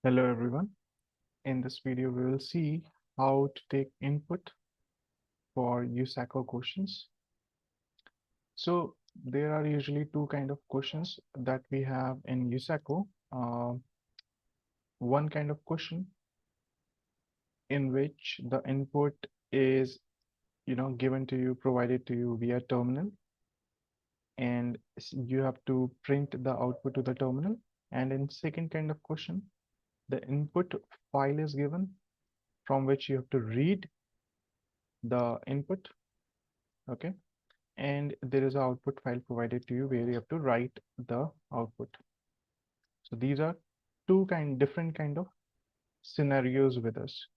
Hello everyone. In this video, we will see how to take input for USACO questions. So there are usually two kind of questions that we have in USACO. One kind of question in which the input is, given to you, provided to you via terminal, and you have to print the output to the terminal. And in second kind of question, the input file is given from which you have to read the input. Okay. And there is an output file provided to you where you have to write the output. So these are different kind of scenarios with us.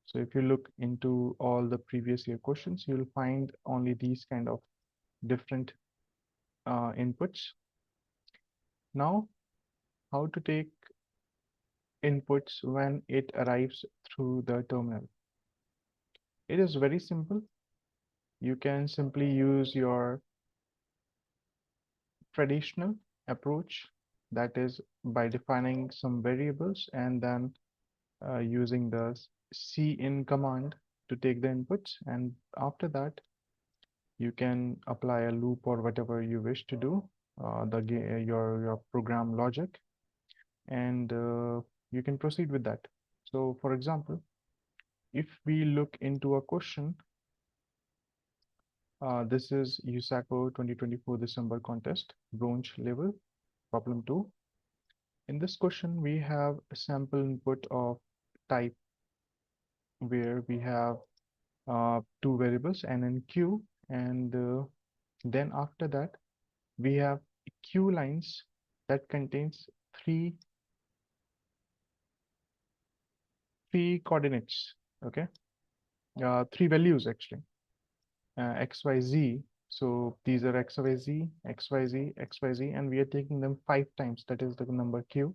So if you look into all the previous year questions, you'll find only these kind of different inputs. Now, how to take inputs when it arrives through the terminal? It is very simple. You can simply use your traditional approach, that is by defining some variables and then using the cin command to take the inputs, and after that you can apply a loop or whatever you wish to do, your program logic, and you can proceed with that. So for example, if we look into a question, this is USACO 2024 December contest bronze level problem 2. In this question, we have a sample input of type where we have two variables n and q, and then after that we have q lines that contains three coordinates. Okay, three values actually, x, y, z. So these are x, y, z, x, y, z, x, y, z, and we are taking them 5 times. That is the number q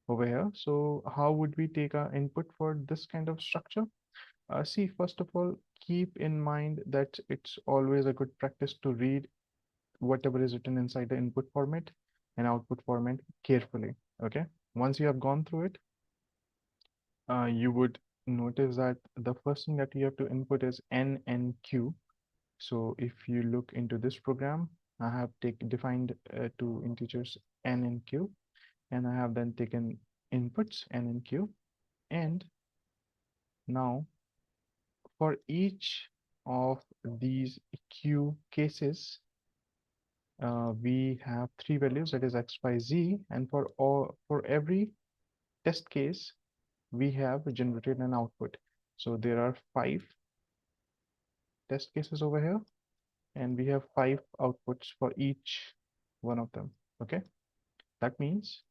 over here. So how would we take our input for this kind of structure? See, first of all, keep in mind that it's always a good practice to read whatever is written inside the input format and output format carefully. Okay. Once you have gone through it, you would notice that the first thing that you have to input is n and q. So if you look into this program, I have defined two integers n and q, and I have then taken inputs n and q. And now for each of these q cases, we have three values, that is x, y, z, and for every test case, we have generated an output. So there are 5 test cases over here, and we have 5 outputs for each one of them. Okay, that means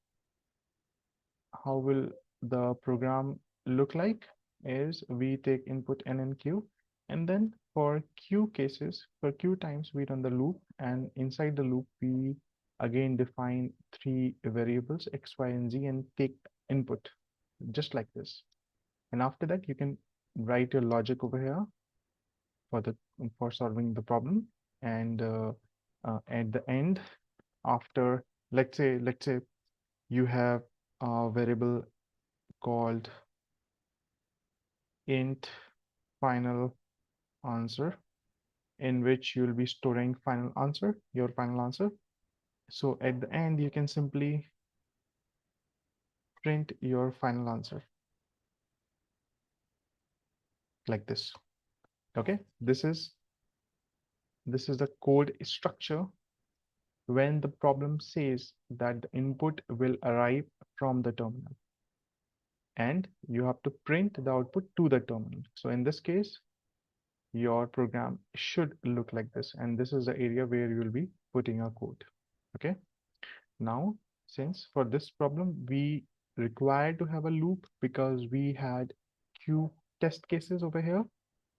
how will the program look like is we take input n and q, and then for q cases, for q times we run the loop, and inside the loop we again define 3 variables x, y, and z and take input just like this. And after that you can write your logic over here for solving the problem. And at the end, after let's say you have a variable called int final answer, in which you'll be storing your final answer. So at the end, you can simply print your final answer like this. Okay, this is the code structure when the problem says that the input will arrive from the terminal, and you have to print the output to the terminal. So in this case, your program should look like this, and this is the area where you will be putting your code. Okay, now since for this problem we required to have a loop because we had q test cases over here,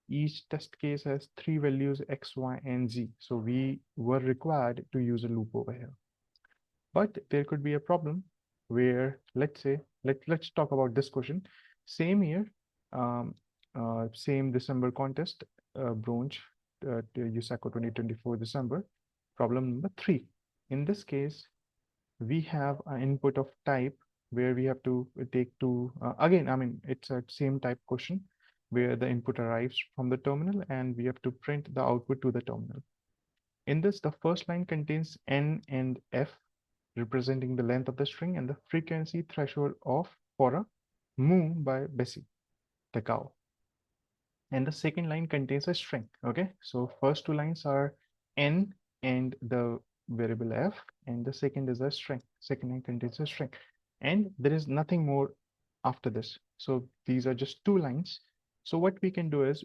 each test case has 3 values x, y, and z, so we were required to use a loop over here. But there could be a problem where, let's say, let's talk about this question. Same year, um, same December contest, bronze, to USACO 2024 December, problem number 3. In this case, we have an input of type where we have to take two, again, I mean, it's a same type question where the input arrives from the terminal and we have to print the output to the terminal. In this, the first line contains N and F, representing the length of the string and the frequency threshold of for a moo by Bessie, the cow. And the second line contains a string. Okay, so first two lines are N and the variable F, and the second is a string. Second line contains a string, and there is nothing more after this. So these are just two lines. So what we can do is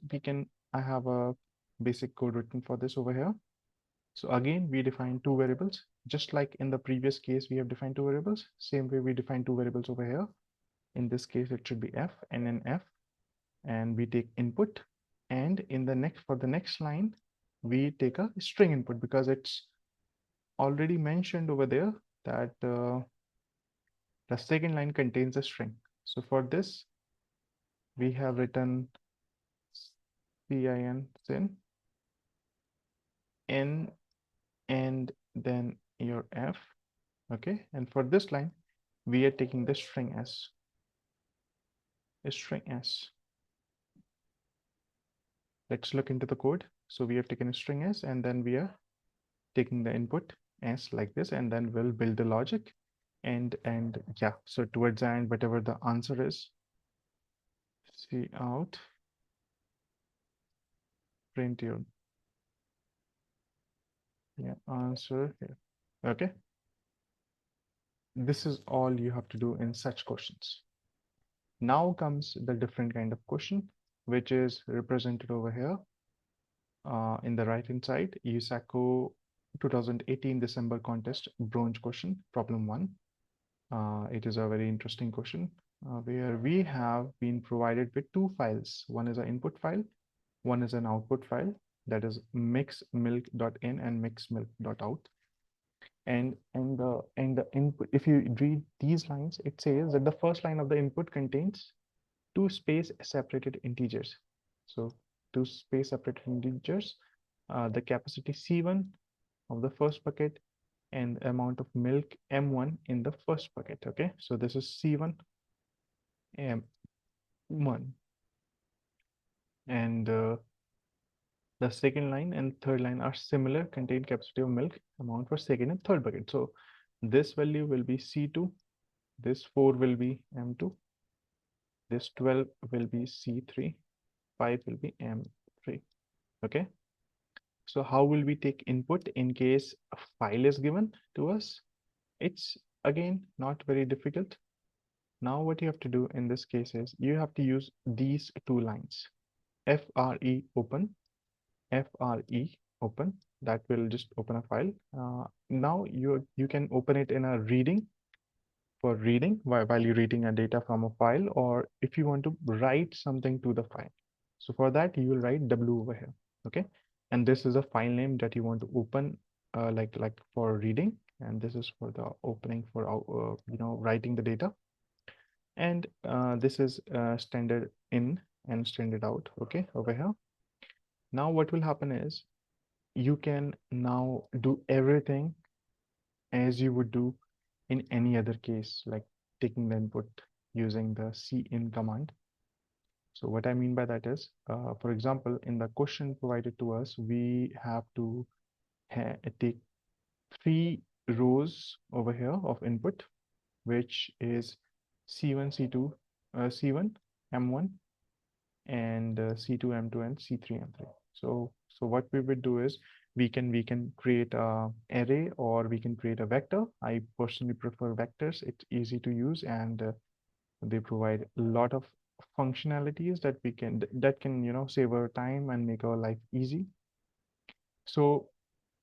I have a basic code written for this over here. So again, we define two variables, just like in the previous case, we have defined two variables. Same way we define two variables over here. In this case, it should be F and an F, and we take input. And in the next, for the next line, we take a string input because it's already mentioned over there that the second line contains a string. So for this, we have written CIN N and then your F. Okay, and for this line, we are taking the string S. A string S. Let's look into the code. So we have taken a string S and then we are taking the input S like this, and then we'll build the logic. And yeah, so towards the end, whatever the answer is, cout, print your answer here. Okay. This is all you have to do in such questions. Now comes the different kind of question, which is represented over here in the right hand side, USACO 2018 December contest bronze question, problem 1. It is a very interesting question where we have been provided with two files. One is an input file, one is an output file, that is mixmilk.in and mixmilk.out. And the input, if you read these lines, it says that the first line of the input contains two space separated integers. So two space separated integers, the capacity C1 of the first bucket and the amount of milk M1 in the first bucket. Okay, so this is C1 M1, and the second line and third line are similar, contain capacity of milk amount for second and third bucket. So this value will be C2, this 4 will be M2, this 12 will be C3, 5 will be M3. Okay, so how will we take input in case a file is given to us? It's again not very difficult. Now what you have to do in this case is you have to use these two lines, FRE open, FRE open, that will just open a file. Now you can open it in a reading, for reading while you're reading a data from a file, or if you want to write something to the file. So for that, you will write W over here. Okay, and this is a file name that you want to open like for reading, and this is for the opening for writing the data. And this is standard in and standard out. Okay, over here. Now what will happen is you can now do everything as you would do in any other case, like taking the input using the cin command. So what I mean by that is, for example, in the question provided to us, we have to take 3 rows over here of input, which is C1, C2, C1, M1, and C2, M2, and C3, M3. So what we would do is we can create a array, or we can create a vector. I personally prefer vectors. It's easy to use, and they provide a lot of functionalities that can save our time and make our life easy. So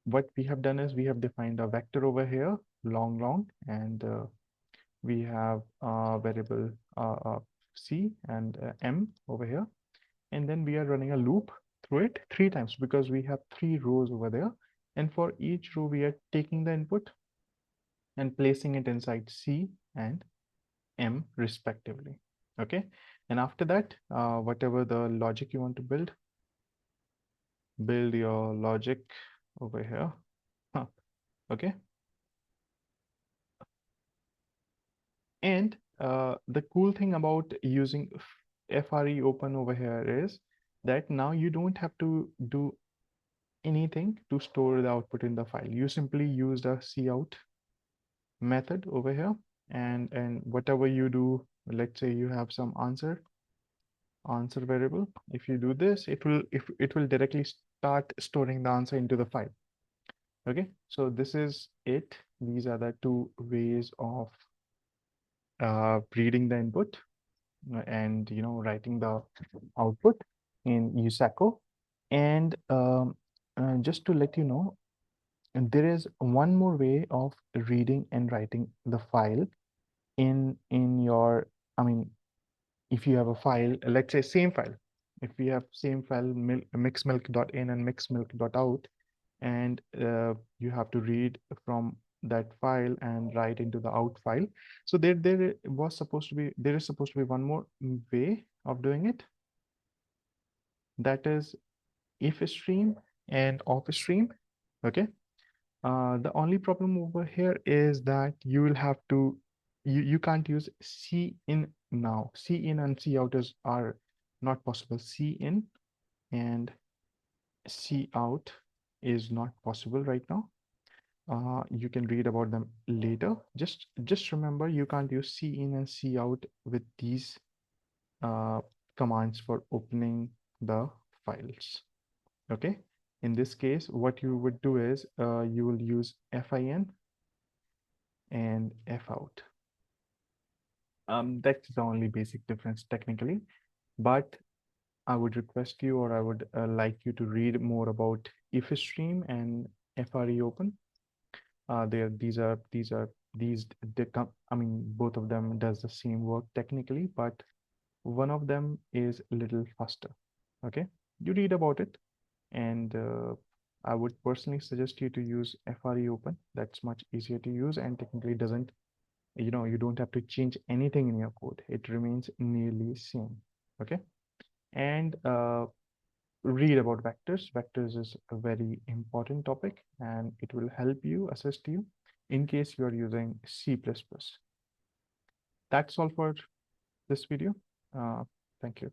what we have done is we have defined a vector over here, long, and we have a variable C and M over here. And then we are running a loop through it 3 times because we have 3 rows over there. And for each row, we are taking the input and placing it inside C and M respectively. Okay. And after that, whatever the logic you want to build your logic over here. Okay. And the cool thing about using freopen over here is that now you don't have to do anything to store the output in the file. You simply use the cout method over here, and whatever you do, let's say you have some answer variable. If you do this, it will directly start storing the answer into the file. Okay, so this is it. These are the two ways of reading the input and writing the output in USACO. And just to let you know, and there is one more way of reading and writing the file in your, I mean, if you have a file, let's say same file, if we have same file mixedmilk.in and mixedmilk.out, and you have to read from that file and write into the out file. So there is supposed to be one more way of doing it. That is if stream and off stream. Okay. The only problem over here is that you will have to, you can't use cin now. Cin and cout are not possible. Cin and cout is not possible right now. You can read about them later. Just remember, you can't use cin and cout with these commands for opening the files. Okay. In this case, what you would do is you will use fin and fout. That's the only basic difference technically, but I would request you, or I would like you to read more about if stream and freopen. I mean, both of them does the same work technically, but one of them is a little faster. Okay, you read about it, and I would personally suggest you to use freopen. That's much easier to use and technically doesn't, you don't have to change anything in your code. It remains nearly same. Okay, and read about vectors. Vectors is a very important topic, and it will help you, assist you in case you are using C++. That's all for this video. Thank you.